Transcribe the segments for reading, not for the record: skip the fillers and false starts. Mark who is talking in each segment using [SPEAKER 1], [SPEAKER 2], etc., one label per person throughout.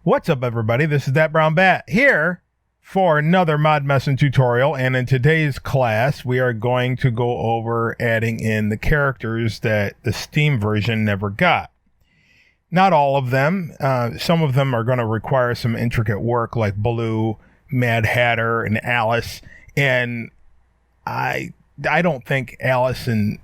[SPEAKER 1] What's up, everybody? This is That Brown Bat here for another Mod Messin tutorial, and in today's class we are going to go over adding in the characters that the Steam version never got. Not all of them. Some of them are going to require some intricate work, like Baloo, Mad Hatter, and Alice, and I don't think Alice and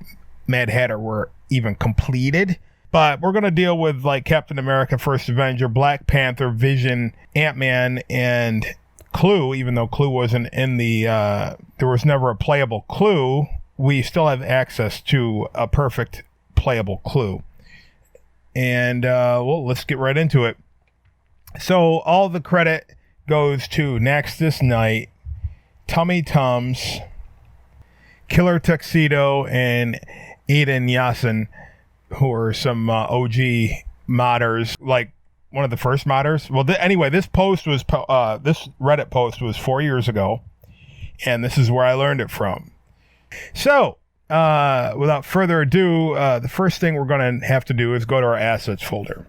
[SPEAKER 1] Mad Hatter were even completed. But we're going to deal with like Captain America, First Avenger, Black Panther, Vision, Ant-Man, and Clue. Even though Clue wasn't in the, there was never a playable Clue, we still have access to a perfect playable Clue. And, well, let's get right into it. So all the credit goes to NaxtisNight, Tummy Tums, Killer Tuxedo, and Aiden Yasin, who are some OG modders, like one of the first modders. Well, anyway, this post was this Reddit post was 4 years ago, and this is where I learned it from. So, without further ado, the first thing we're going to have to do is go to our assets folder.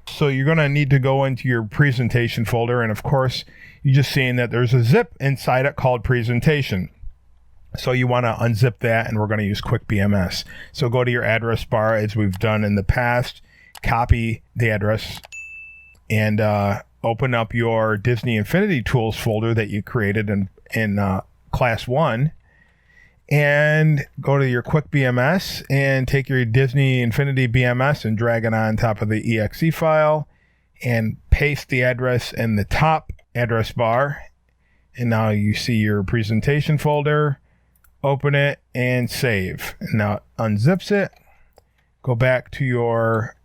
[SPEAKER 1] So you're going to need to go into your presentation folder, and of course, you're just seeing that there's a zip inside it called presentation. So you want to unzip that, and we're going to use Quick BMS. So go to your address bar, as we've done in the past, copy the address, and open up your Disney Infinity Tools folder that you created in Class 1, and go to your Quick BMS, and take your Disney Infinity BMS and drag it on top of the exe file, and paste the address in the top address bar. And now you see your presentation folder. Open it and save. Now it unzips it. Go back to your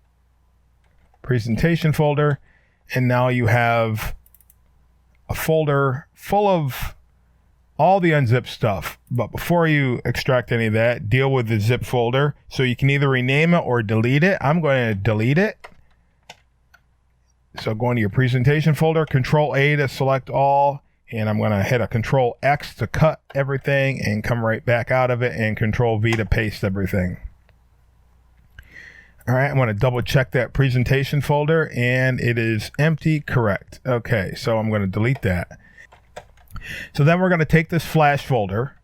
[SPEAKER 1] presentation folder, and now you have a folder full of all the unzipped stuff. But before you extract any of that, deal with the zip folder. So you can either rename it or delete it. I'm going to delete it. So go into your presentation folder, Control A to select all. And I'm going to hit a Control X to cut everything and come right back out of it, and Control V to paste everything. All right, I'm going to double check that presentation folder, and it is empty. Correct. Okay, so I'm going to delete that. So then we're going to take this flash folder,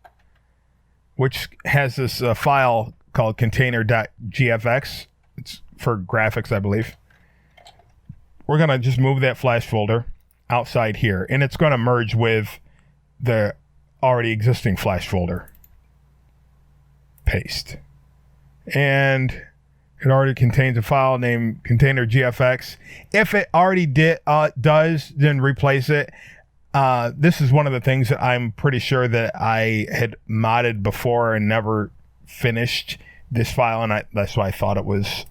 [SPEAKER 1] which has this file called container.gfx. It's for graphics, I believe. We're going to just move that flash folder outside here, and it's going to merge with the already existing flash folder. Paste. And it already contains a file named container.gfx. If it already does, then replace it. This is one of the things that I'm pretty sure that I had modded before and never finished this file, and that's why I thought it was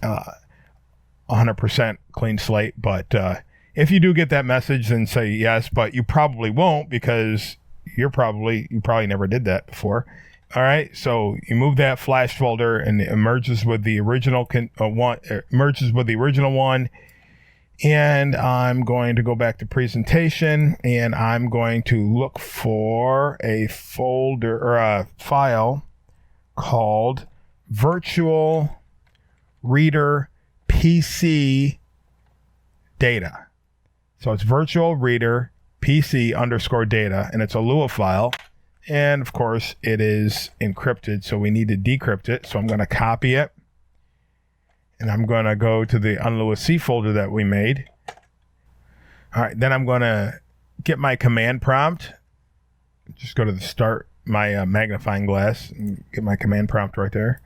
[SPEAKER 1] 100% clean slate. But if you do get that message, then say yes, but you probably won't, because you probably never did that before. All right, so you move that flash folder, and it merges with the original one. And I'm going to go back to presentation, and I'm going to look for a folder or a file called Virtual Reader PC Data. So it's virtual reader PC _ data, and it's a Lua file. And of course it is encrypted, so we need to decrypt it. So I'm going to copy it, and I'm going to go to the unluac folder that we made. All right, then I'm going to get my command prompt. Just go to the start, my magnifying glass, and get my command prompt right there.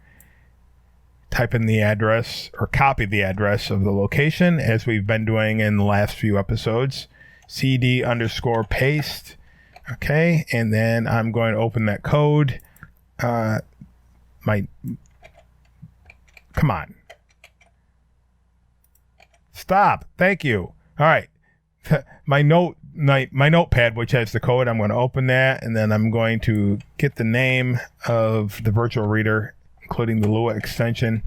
[SPEAKER 1] Type in the address, or copy the address of the location, as we've been doing in the last few episodes. CD_paste. Okay, and then I'm going to open that code. Come on. Stop. Thank you. All right. My notepad, which has the code, I'm going to open that, and then I'm going to get the name of the virtual reader, including the Lua extension,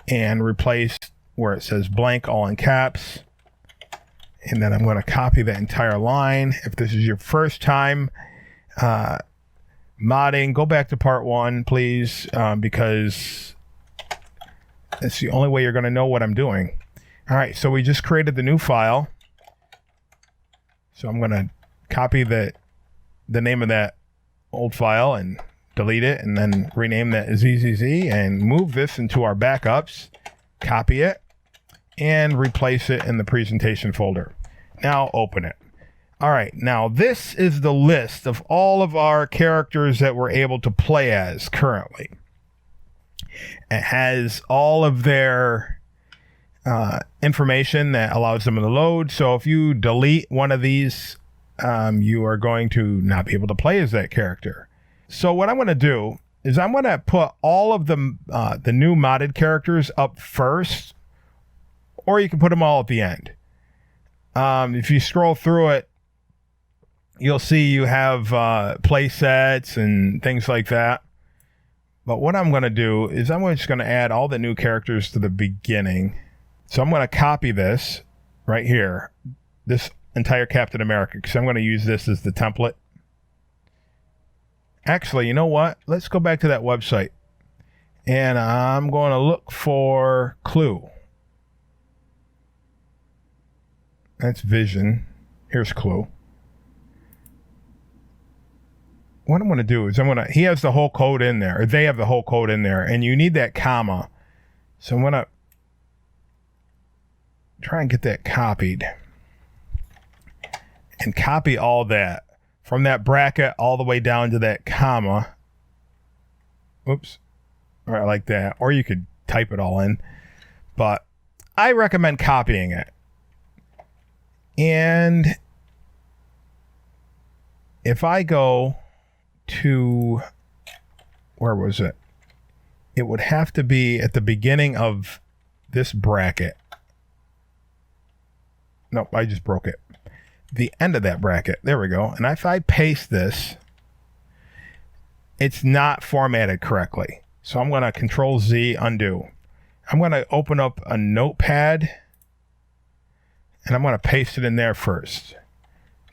[SPEAKER 1] and replace where it says blank, all in caps. And then I'm going to copy that entire line. If this is your first time modding, go back to part 1, please, because it's the only way you're going to know what I'm doing. All right, so we just created the new file. So I'm going to copy the name of that old file and delete it, and then rename that as ZZZ and move this into our backups, copy it, and replace it in the presentation folder. Now open it. All right, now this is the list of all of our characters that we're able to play as currently. It has all of their information that allows them to load. So if you delete one of these, you are going to not be able to play as that character. So what I'm going to do is I'm going to put all of the new modded characters up first, or you can put them all at the end. If you scroll through it, you'll see you have play sets and things like that. But what I'm going to do is I'm just going to add all the new characters to the beginning. So I'm going to copy this right here, this entire Captain America, because I'm going to use this as the template. Actually, you know what? Let's go back to that website. And I'm going to look for Clue. That's Vision. Here's Clue. What I'm going to do is he has the whole code in there, or they have the whole code in there, and you need that comma. So I'm going to try and get that copied. And copy all that from that bracket all the way down to that comma. Oops. All right, like that. Or you could type it all in. But I recommend copying it. And if I go to, where was it? It would have to be at the beginning of this bracket. Nope, I just broke it. The end of that bracket. There we go. And if I paste this, it's not formatted correctly. So I'm going to Control Z, undo. I'm going to open up a notepad, and I'm going to paste it in there first.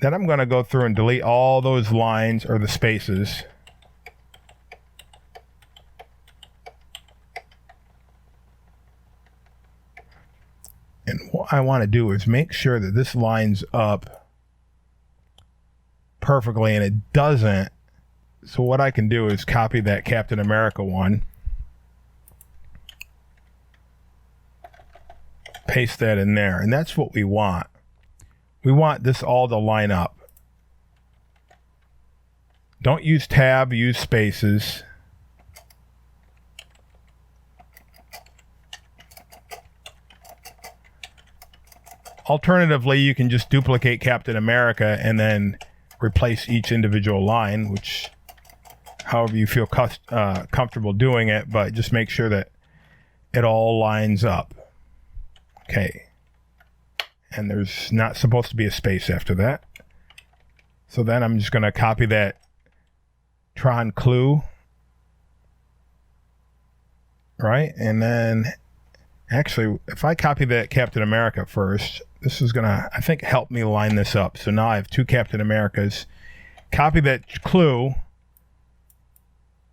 [SPEAKER 1] Then I'm going to go through and delete all those lines or the spaces. And what I want to do is make sure that this lines up perfectly, and it doesn't. So what I can do is copy that Captain America one, paste that in there, and that's what we want. We want this all to line up. Don't use tab, use spaces. Alternatively, you can just duplicate Captain America and then replace each individual line, which however you feel comfortable doing it, but just make sure that it all lines up. Okay. And there's not supposed to be a space after that. So then I'm just going to copy that Tron Clue. Right? And then actually, if I copy that Captain America first, this is going to, I think, help me line this up. So now I have two Captain Americas. Copy that Clue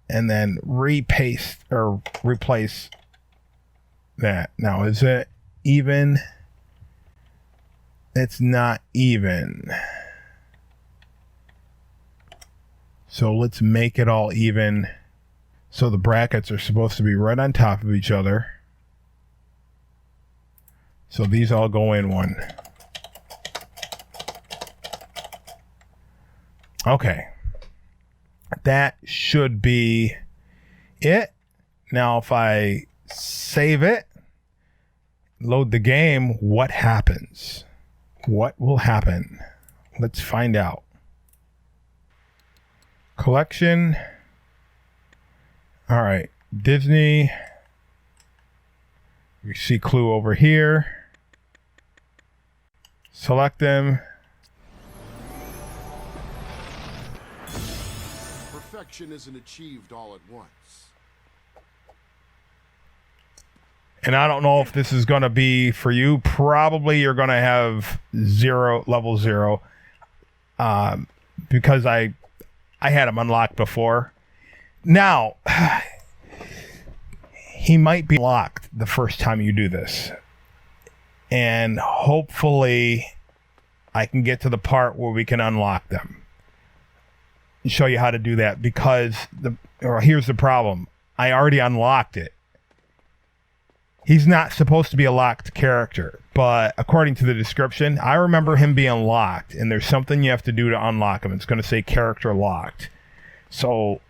[SPEAKER 1] and then repaste or replace that. Now, is it even? It's not even. So let's make it all even. So the brackets are supposed to be right on top of each other. So these all go in one. Okay. That should be it. Now if I save it, load the game, what happens? What will happen? Let's find out. Collection. All right. Disney. We see Clue over here. Select them.
[SPEAKER 2] Perfection isn't achieved all at once.
[SPEAKER 1] And I don't know if this is going to be for you. Probably you're going to have level 0. Because I had him unlocked before. Now, he might be locked the first time you do this. and hopefully I can get to the part where we can unlock them. Show you how to do that, because here's the problem. I already unlocked it. He's not supposed to be a locked character, but according to the description, I remember him being locked, and there's something you have to do to unlock him. It's going to say character locked. So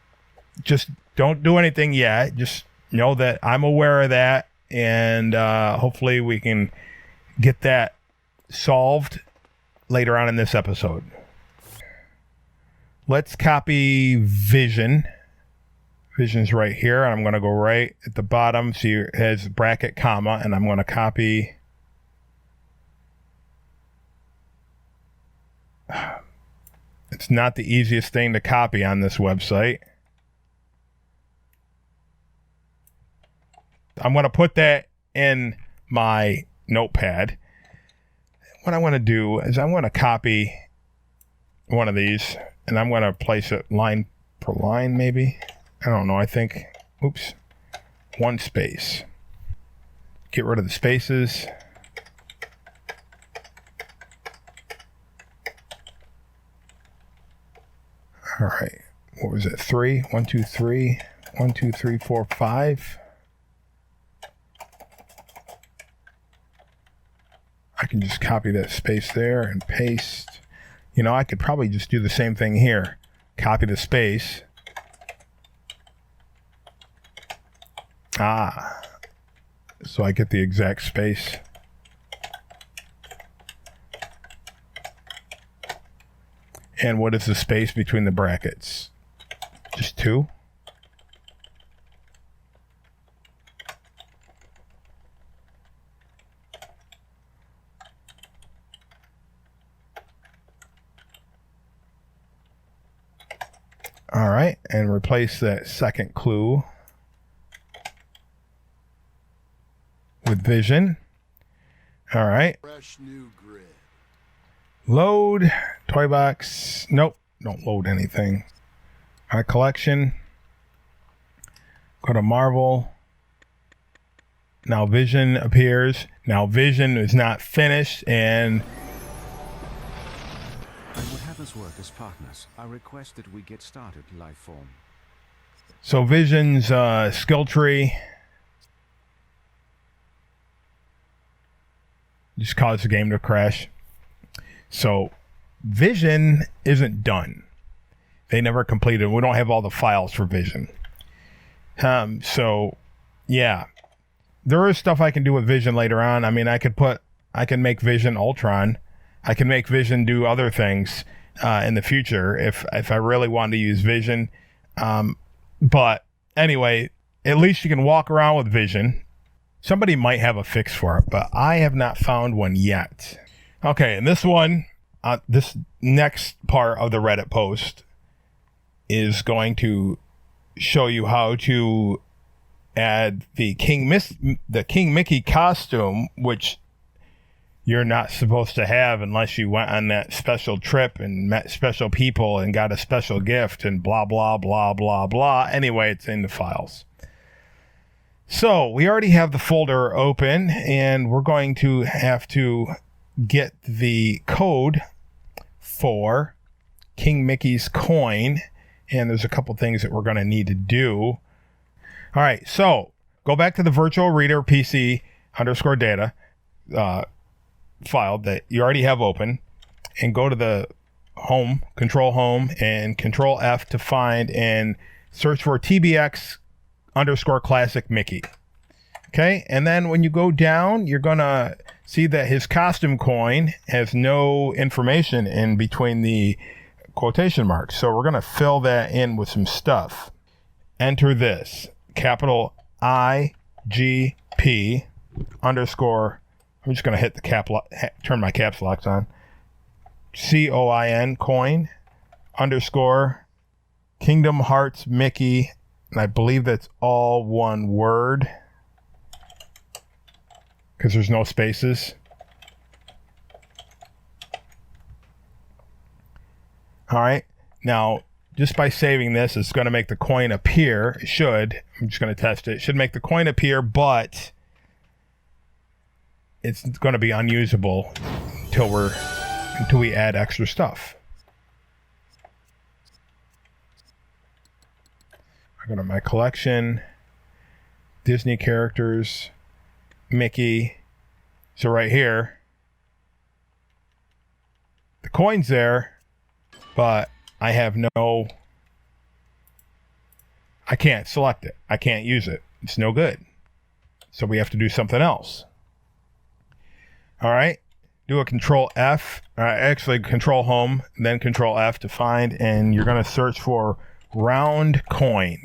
[SPEAKER 1] just don't do anything yet. Just know that I'm aware of that, and hopefully we can get that solved later on in this episode. Let's copy Vision. Vision's right here, and I'm going to go right at the bottom. See, it has bracket, comma, and I'm going to copy. It's not the easiest thing to copy on this website. I'm going to put that in my notepad. What I want to do is I'm going to copy one of these, and I'm going to place it line per line, maybe. I don't know. I think, oops, one space. Get rid of the spaces. All right. What was it? 3, 1, 2, 3, 1, 2, 3, 4, 5. I can just copy that space there and paste. You know, I could probably just do the same thing here. Copy the space. So I get the exact space. And what is the space between the brackets? Just 2? All right, and replace that second clue with Vision. All right.
[SPEAKER 2] Fresh new grid.
[SPEAKER 1] Load toy box. Nope, don't load anything. All right, collection. Go to Marvel. Now Vision appears. Now Vision is not finished, and
[SPEAKER 3] I would have us work as partners. I request that we get started, life form.
[SPEAKER 1] so Vision's skill tree just caused the game to crash. So Vision isn't done. They never completed. We don't have all the files for Vision. So yeah, there is stuff I can do with Vision later on. I mean, I can make Vision Ultron. I can make Vision do other things in the future if I really wanted to use Vision. But anyway, at least you can walk around with Vision. Somebody might have a fix for it, but I have not found one yet. Okay, and this one, this next part of the Reddit post is going to show you how to add the King Mickey costume, which you're not supposed to have unless you went on that special trip and met special people and got a special gift and blah, blah, blah, blah, blah. Anyway, it's in the files. So we already have the folder open, and we're going to have to get the code for King Mickey's coin. And there's a couple things that we're going to need to do. All right, so go back to the virtual reader PC _ data file that you already have open, and go to the home, control home, and control F to find and search for TBX _ classic Mickey. Okay, and then when you go down, you're gonna see that his costume coin has no information in between the quotation marks. So we're gonna fill that in with some stuff. Enter this capital IGP _ I'm just gonna hit the turn my caps locks on. COIN coin _ Kingdom Hearts Mickey, and I believe that's all one word because there's no spaces. All right, now just by saving this, it's going to make the coin appear. It should. I'm just going to test it. It should make the coin appear, but it's going to be unusable until we add extra stuff. I go to my collection, Disney characters, Mickey. So right here, the coin's there, but I have I can't select it. I can't use it. It's no good. So we have to do something else. All right. Do a Control F. Actually, Control Home, then Control F to find, and you're going to search for round coin.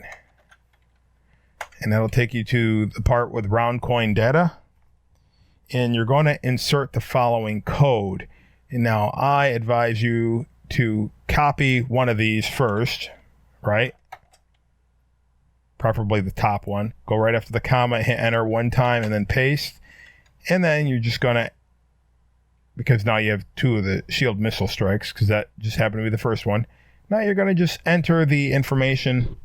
[SPEAKER 1] And that'll take you to the part with round coin data. And you're going to insert the following code. And now I advise you to copy one of these first, right? Preferably the top one. Go right after the comma, hit enter one time, and then paste. And then you're just going to, because now you have 2 of the shield missile strikes, because that just happened to be the first one. Now you're going to just enter the information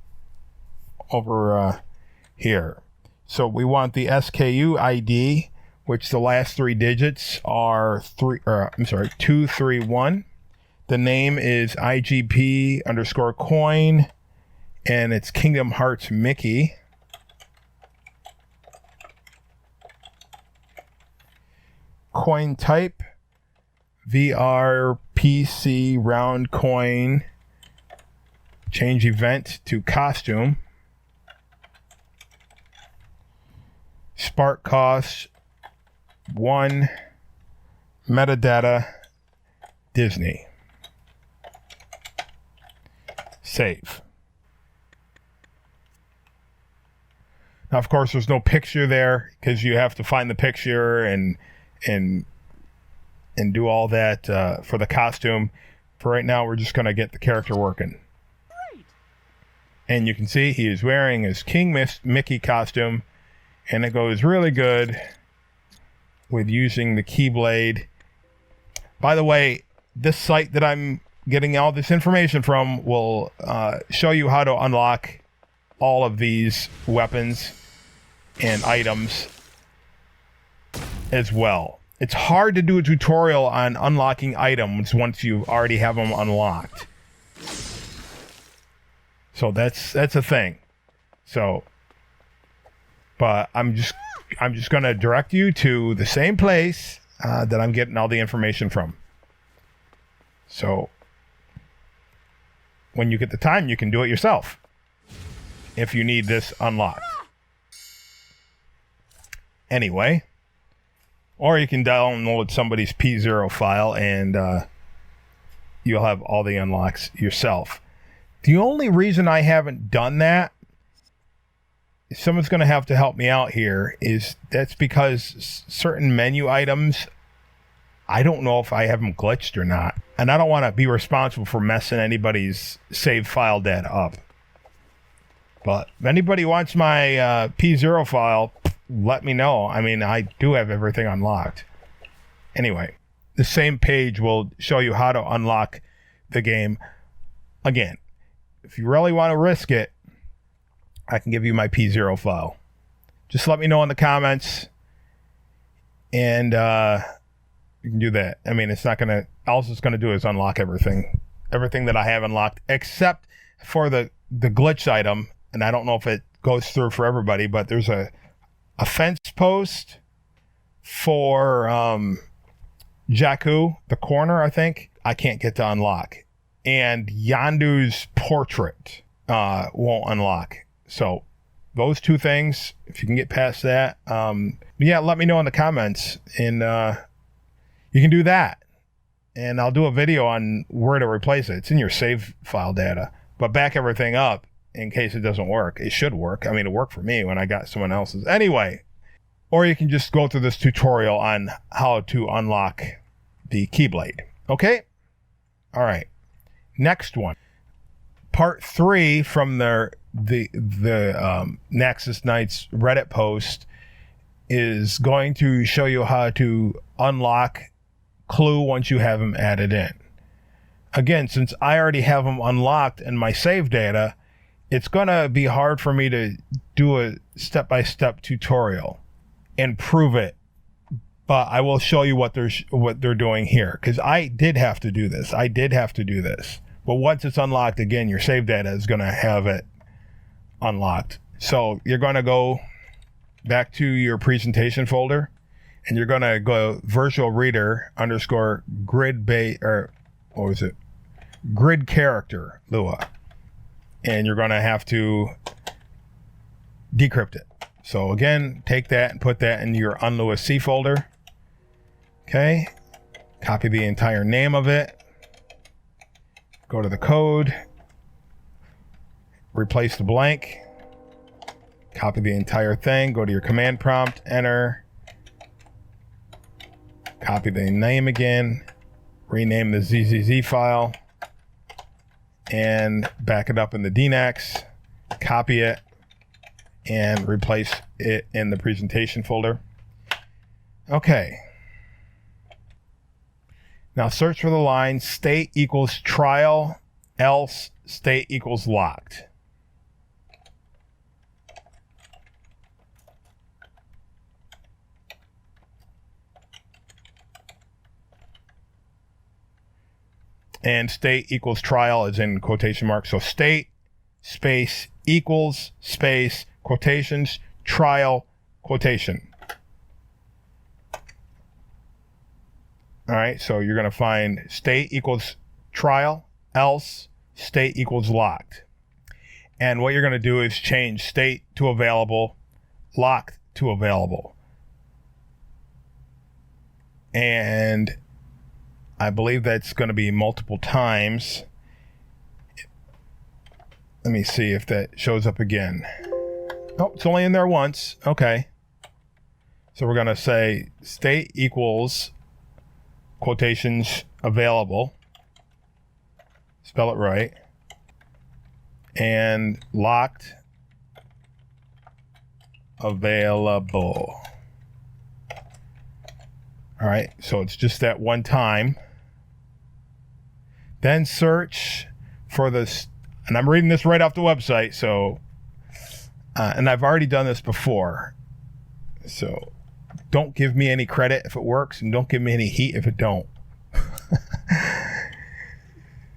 [SPEAKER 1] over here. So we want the SKU ID, which the last 3 digits are 231. The name is IGP_coin, and it's Kingdom Hearts Mickey. Coin type, VRPC round coin. Change event to costume. Spark cost 1. Metadata Disney. Save. Now, of course, there's no picture there because you have to find the picture and do all that for the costume. For right now, we're just going to get the character working. Great. And you can see he is wearing his King Mickey costume, and it goes really good with using the Keyblade. By the way, this site that I'm getting all this information from will show you how to unlock all of these weapons and items as well. It's hard to do a tutorial on unlocking items once you already have them unlocked. So that's a thing. So, but I'm just going to direct you to the same place that I'm getting all the information from. So when you get the time, you can do it yourself if you need this unlocked. Anyway, or you can download somebody's P0 file and you'll have all the unlocks yourself. The only reason I haven't done that, someone's going to have to help me out here, is that's because certain menu items, I don't know if I have them glitched or not. And I don't want to be responsible for messing anybody's save file data up. But if anybody wants my P0 file, let me know. I mean, I do have everything unlocked. Anyway, the same page will show you how to unlock the game. Again, if you really want to risk it, I can give you my P0 file. Just let me know in the comments, and you can do that. I mean, it's not going to, all it's going to do is unlock everything that I have unlocked, except for the glitch item. And I don't know if it goes through for everybody, but there's a fence post for Jakku, the corner, I think. I can't get to unlock. And Yondu's portrait won't unlock. So those 2 things, if you can get past that, yeah, let me know in the comments. And you can do that. And I'll do a video on where to replace it. It's in your save file data. But back everything up in case it doesn't work. It should work. I mean, it worked for me when I got someone else's. Anyway, or you can just go through this tutorial on how to unlock the Keyblade. Okay? All right. Next one. Part 3 from the NaxtisNight's Reddit post is going to show you how to unlock Clue once you have them added in. Again, since I already have them unlocked in my save data, it's going to be hard for me to do a step-by-step tutorial and prove it But I will show you what they're doing here, because I did have to do this. But once it's unlocked, again, your save data is going to have it unlocked. So you're going to go back to your presentation folder, and you're going to go virtual reader _ grid character Lua, and you're going to have to decrypt it. So again, take that and put that in your unlua C folder. Okay, copy the entire name of it, go to the code, replace the blank, copy the entire thing, go to your command prompt, enter, copy the name again, rename the ZZZ file, and back it up in the DNAX, copy it, and replace it in the presentation folder. Okay. Now search for the line state equals trial, else state equals locked. And state equals trial is in quotation marks. So state space equals space quotations trial quotation. All right, so you're going to find state equals trial, else state equals locked. And what you're going to do is change state to available, locked to available. And I believe that's going to be multiple times. Let me see if that shows up again. Oh, it's only in there once. Okay. So we're going to say state equals quotations available, spell it right, and locked available. All right, so it's just that one time. Then search for this, and I'm reading this right off the website, so and I've already done this before, so don't give me any credit if it works, and don't give me any heat if it don't.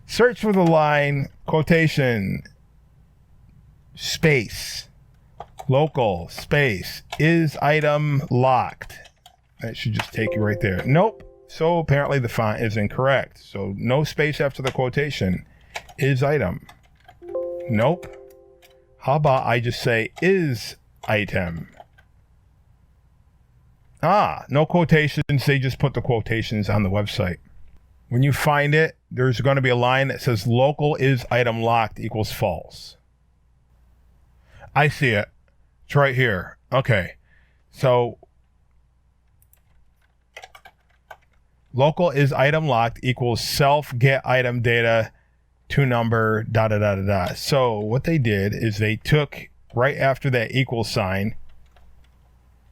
[SPEAKER 1] Search for the line quotation space local space is item locked. That should just take you right there. Nope. So apparently the font is incorrect. So no space after the quotation. Is item. Nope. How about I just say is item? No quotations. They just put the quotations on the website. When you find it, there's going to be a line that says local is item locked equals false. I see it. It's right here. Okay. So local is item locked equals self get item data to number da da da da da. So what they did is they took right after that equal sign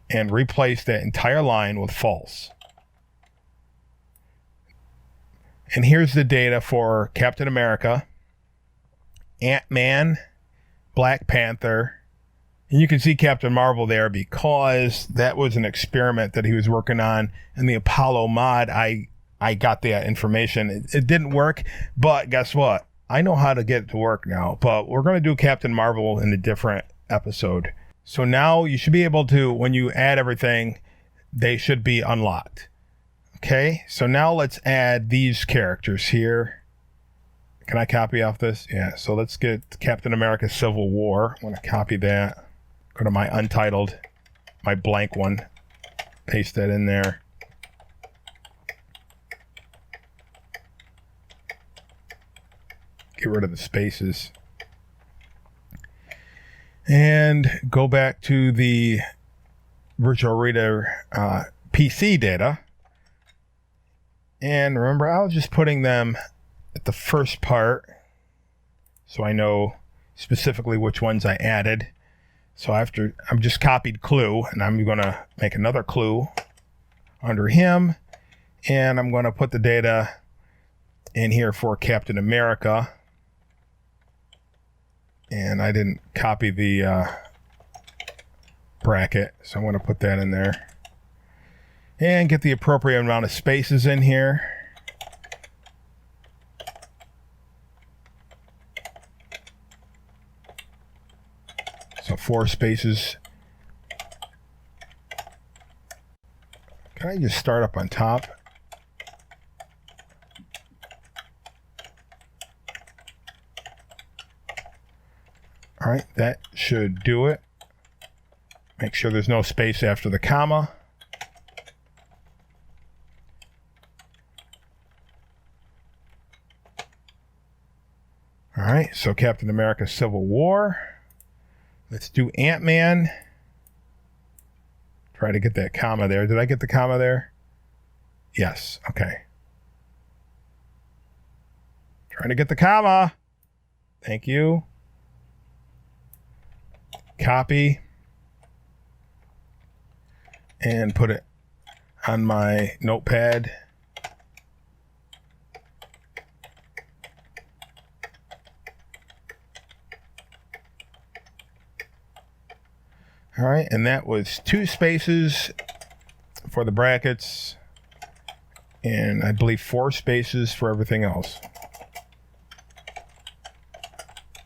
[SPEAKER 1] and replaced that entire line with false. And here's the data for Captain America, Ant-Man, Black Panther, and you can see Captain Marvel there because that was an experiment that he was working on in the Apollo mod. I got that information. It didn't work, but guess what? I know how to get it to work now, but we're going to do Captain Marvel in a different episode. So now you should be able to, when you add everything, they should be unlocked. Okay, so now let's add these characters here. Can I copy off this? Yeah, so let's get Captain America Civil War. I'm going to copy that. Go to my untitled, my blank one. Paste that in there. Get rid of the spaces. And go back to the virtual reader PC data. And remember, I was just putting them at the first part so I know specifically which ones I added. So after I've just copied clue, and I'm going to make another clue under him, and I'm going to put the data in here for Captain America. And I didn't copy the bracket, so I'm going to put that in there. And get the appropriate amount of spaces in here. So 4 spaces. Can I just start up on top? All right, that should do it. Make sure there's no space after the comma. All right, so Captain America Civil War. Let's do Ant-Man. Try to get that comma there. Did I get the comma there? Yes, okay. Trying to get the comma. Thank you. Copy. And put it on my notepad. All right, and that was 2 spaces for the brackets, and I believe 4 spaces for everything else.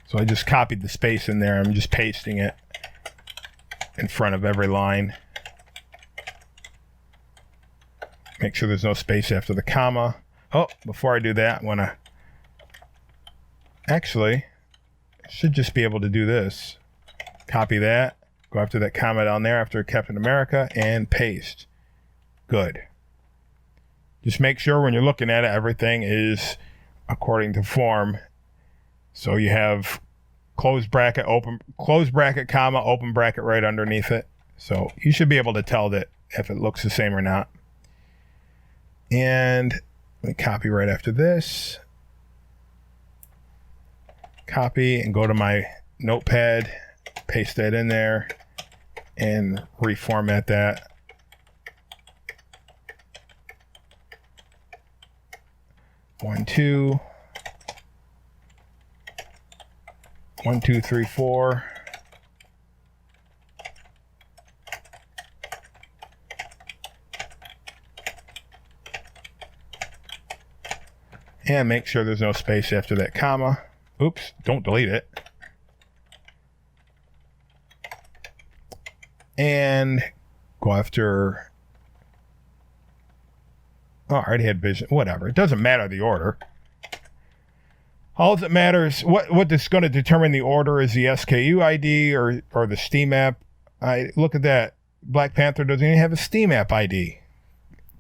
[SPEAKER 1] So I just copied the space in there. I'm just pasting it in front of every line. Make sure there's no space after the comma. Oh, before I do that, I want to... Actually, I should just be able to do this. Copy that. Go after that comma down there after Captain America and paste. Good. Just make sure when you're looking at it, everything is according to form. So you have close bracket, comma, open bracket right underneath it. So you should be able to tell that if it looks the same or not. And let me copy right after this. Copy and go to my notepad, paste that in there, and reformat that. One, two. 1, 2, 3, 4. And make sure there's no space after that comma. Oops, don't delete it. And go after... Oh, I already had vision. Whatever. It doesn't matter the order. All that matters, what is going to determine the order is the SKU ID or the Steam app. Look at that. Black Panther doesn't even have a Steam app ID.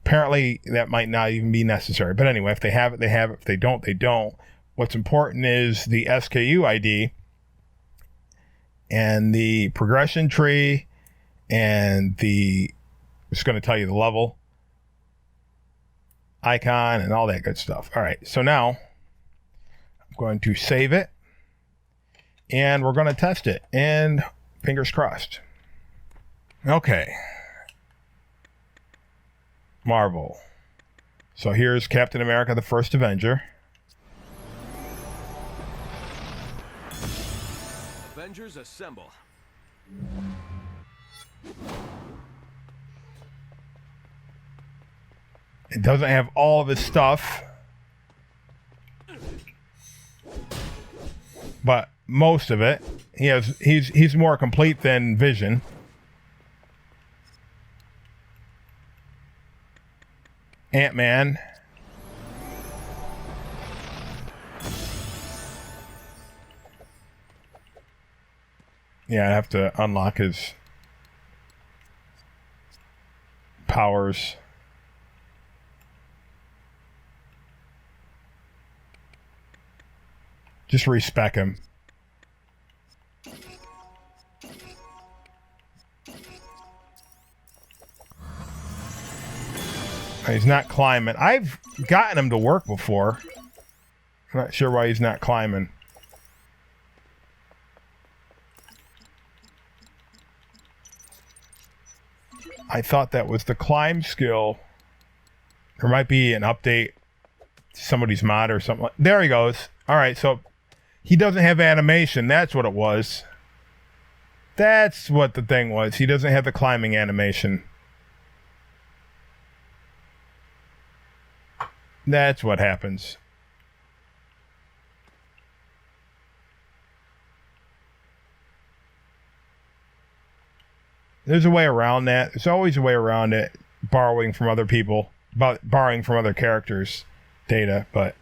[SPEAKER 1] Apparently, that might not even be necessary. But anyway, if they have it, they have it. If they don't, they don't. What's important is the SKU ID and the progression tree and it's going to tell you the level icon and all that good stuff. All right, so now I'm going to save it and we're going to test it, and fingers crossed. Okay. Marvel. So here's Captain America, the First Avenger.
[SPEAKER 3] Avengers assemble.
[SPEAKER 1] It doesn't have all of his stuff, but most of it. He's more complete than Vision. Ant-Man. Yeah, I have to unlock his powers. Just respec him. He's not climbing. I've gotten him to work before. I'm not sure why he's not climbing. I thought that was the climb skill. There might be an update to somebody's mod or something. There he goes. All right, so he doesn't have animation. That's what it was. That's what the thing was. He doesn't have the climbing animation. That's what happens. There's a way around that. There's always a way around it. Borrowing from other people. Borrowing from other characters' data. But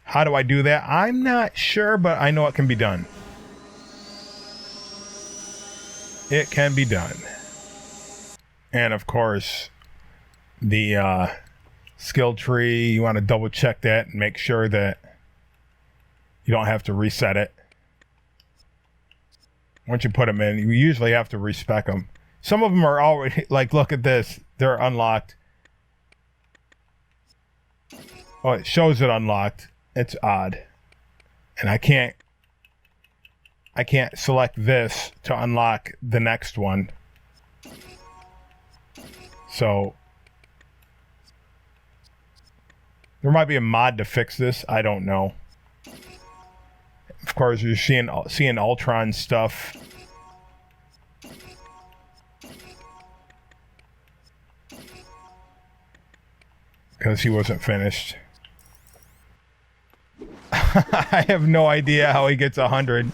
[SPEAKER 1] how do I do that? I'm not sure, but I know it can be done. It can be done. And of course, the skill tree, you want to double check that and make sure that you don't have to reset it. Once you put them in, you usually have to respec them. Some of them are already, like, look at this. They're unlocked. Oh, it shows it unlocked. It's odd. And I can't select this to unlock the next one. So there might be a mod to fix this. I don't know. Of course, you're seeing Ultron stuff. Because he wasn't finished. I have no idea how he gets 100.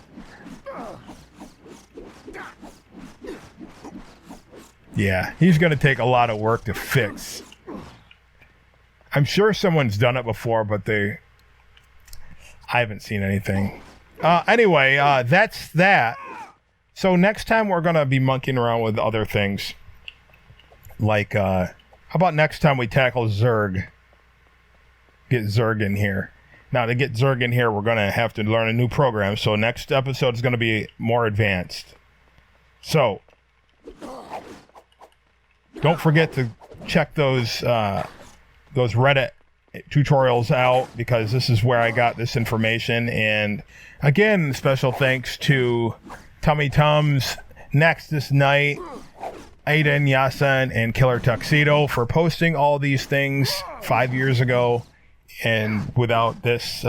[SPEAKER 1] Yeah, he's going to take a lot of work to fix. I'm sure someone's done it before, but I haven't seen anything. Anyway, that's that. So next time we're going to be monkeying around with other things. Like, how about next time we tackle Zerg? Get Zerg in here. Now, to get Zerg in here, we're going to have to learn a new program. So next episode is going to be more advanced. So, don't forget to check those Reddit tutorials out, because this is where I got this information. And again, special thanks to Tummy Tums, NaxtisNight, Aiden Yasan, and Killer Tuxedo for posting all these things 5 years ago. And without this,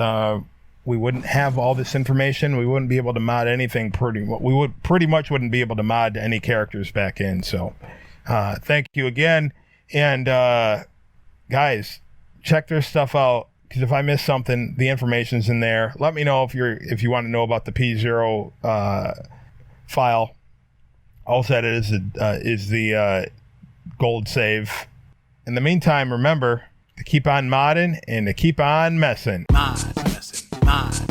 [SPEAKER 1] we wouldn't have all this information. We wouldn't be able to mod anything. We pretty much wouldn't be able to mod any characters back in. So, thank you again. And guys, check their stuff out, because if I miss something, the information's in there. Let me know if you want to know about the P0 file. All that is the gold save. In the meantime, remember to keep on modding and to keep on messing.
[SPEAKER 4] Mod, messing, mod.